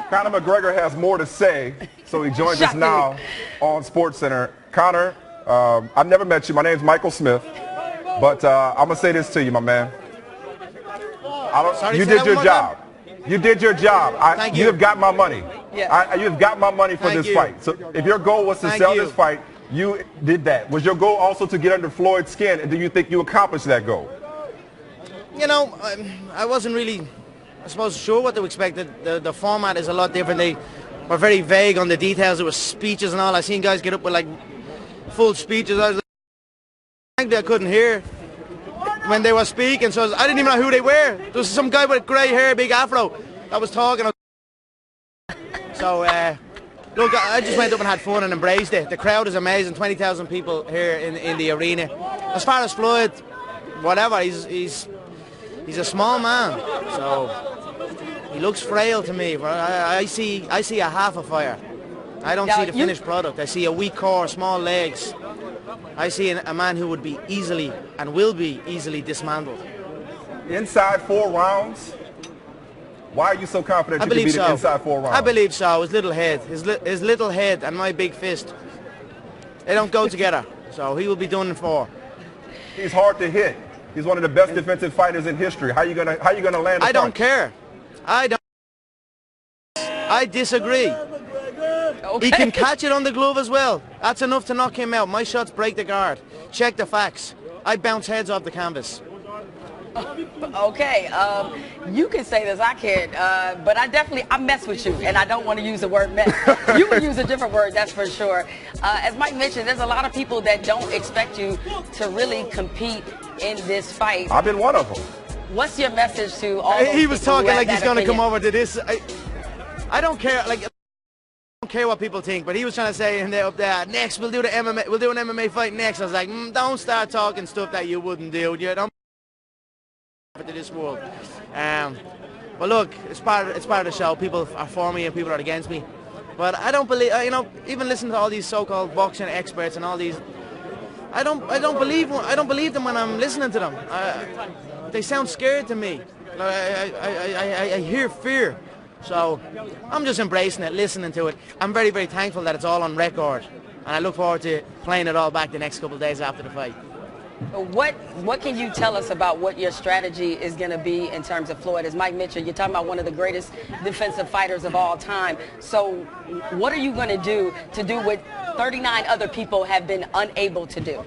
Conor McGregor has more to say, so he joins us now on SportsCenter. Conor, I've never met you. My name's Michael Smith, but I'm going to say this to you, my man. You did your job. You did your job. You have got my money. Yeah. You have got my money for this fight. So if your goal was to sell this fight, you did that. Was your goal also to get under Floyd's skin, and do you think you accomplished that goal? You know, I wasn't really, I suppose, sure what to expect. The format is a lot different. They were very vague on the details. There were speeches and all. I seen guys get up with like full speeches. I was like, frankly, I couldn't hear when they were speaking, so I didn't even know who they were. There was some guy with grey hair, big afro, that was talking. So, look, I just went up and had fun and embraced it. The crowd is amazing, 20,000 people here in the arena. As far as Floyd, whatever, he's a small man, so he looks frail to me. I see a half a fire. I don't see the finished product. I see a weak core, small legs. I see a man who would be easily and will be easily dismantled. Inside 4 rounds? Why are you so confident you can beat him inside 4 rounds? I believe so. His little head. His little head and my big fist. They don't go together. So he will be done in 4. He's hard to hit. He's one of the best defensive fighters in history. How you gonna land a I don't care. I disagree. Okay. He can catch it on the glove as well. That's enough to knock him out. My shots break the guard. Check the facts. I bounce heads off the canvas. Okay, you can say this, I can't, but I mess with you, and I don't want to use the word mess. You would use a different word, that's for sure. As Mike mentioned, there's a lot of people that don't expect you to really compete in this fight. I've been one of them. What's your message to all those He was people talking who like he's going to come over to this. I don't care, like, I don't care what people think, but he was trying to say up there, next we'll do the MMA, we'll do an MMA fight next. I was like, don't start talking stuff that you wouldn't do. You don't to this world. But look, it's part of the show. People are for me and people are against me. But I don't believe, you know, even listen to all these so-called boxing experts and all these. I don't believe them when I'm listening to them. They sound scared to me. I hear fear. So I'm just embracing it, listening to it. I'm very, very thankful that it's all on record, and I look forward to playing it all back the next couple of days after the fight. What can you tell us about what your strategy is going to be in terms of Floyd? As Mike mentioned, you're talking about one of the greatest defensive fighters of all time. So what are you going to do what 39 other people have been unable to do?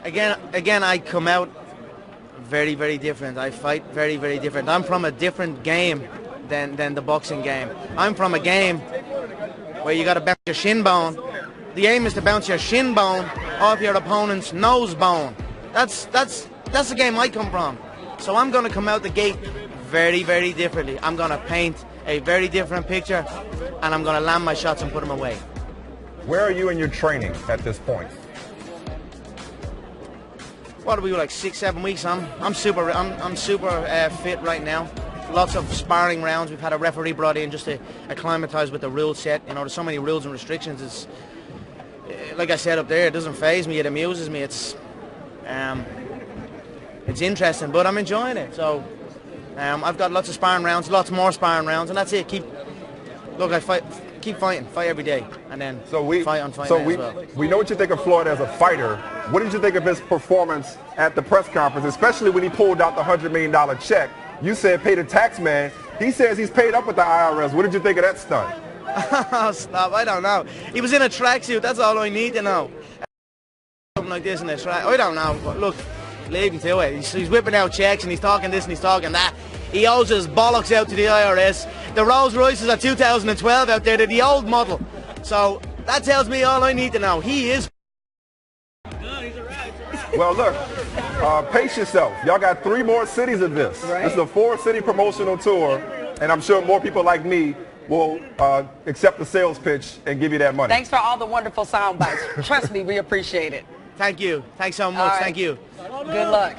Again, I come out very, very different. I fight very, very different. I'm from a different game than the boxing game. I'm from a game where you got to bounce your shin bone. The aim is to bounce your shin bone off your opponent's nose bone. That's the game I come from. So I'm going to come out the gate very, very differently. I'm going to paint a very different picture, and I'm going to land my shots and put them away. Where are you in your training at this point? What are we, like 6-7 weeks? I'm super fit right now. Lots of sparring rounds. We've had a referee brought in just to acclimatise with the rule set. You know, there's so many rules and restrictions. It's like I said up there, it doesn't faze me, it amuses me. It's interesting, but I'm enjoying it. So I've got lots of sparring rounds, lots more sparring rounds, and that's it. Keep fighting, fight every day, and then fight on fight night as well. We know what you think of Floyd as a fighter. What did you think of his performance at the press conference, especially when he pulled out the $100 million check? You said pay the tax man. He says he's paid up with the IRS. What did you think of that stunt? Oh, stop, I don't know. He was in a tracksuit, that's all I need to know. Something like this in a track, I don't know. Look, leave him to it. He's whipping out checks and he's talking this and he's talking that. He owes his bollocks out to the IRS. The Rolls Royces are 2012 out there, they're the old model. So that tells me all I need to know. He is. Well, look, pace yourself. Y'all got 3 more cities of this. Right. This is a 4-city promotional tour, and I'm sure more people like me will accept the sales pitch and give you that money. Thanks for all the wonderful sound bites. Trust me, we appreciate it. Thank you. Thanks so much. Right. Thank you. Good luck.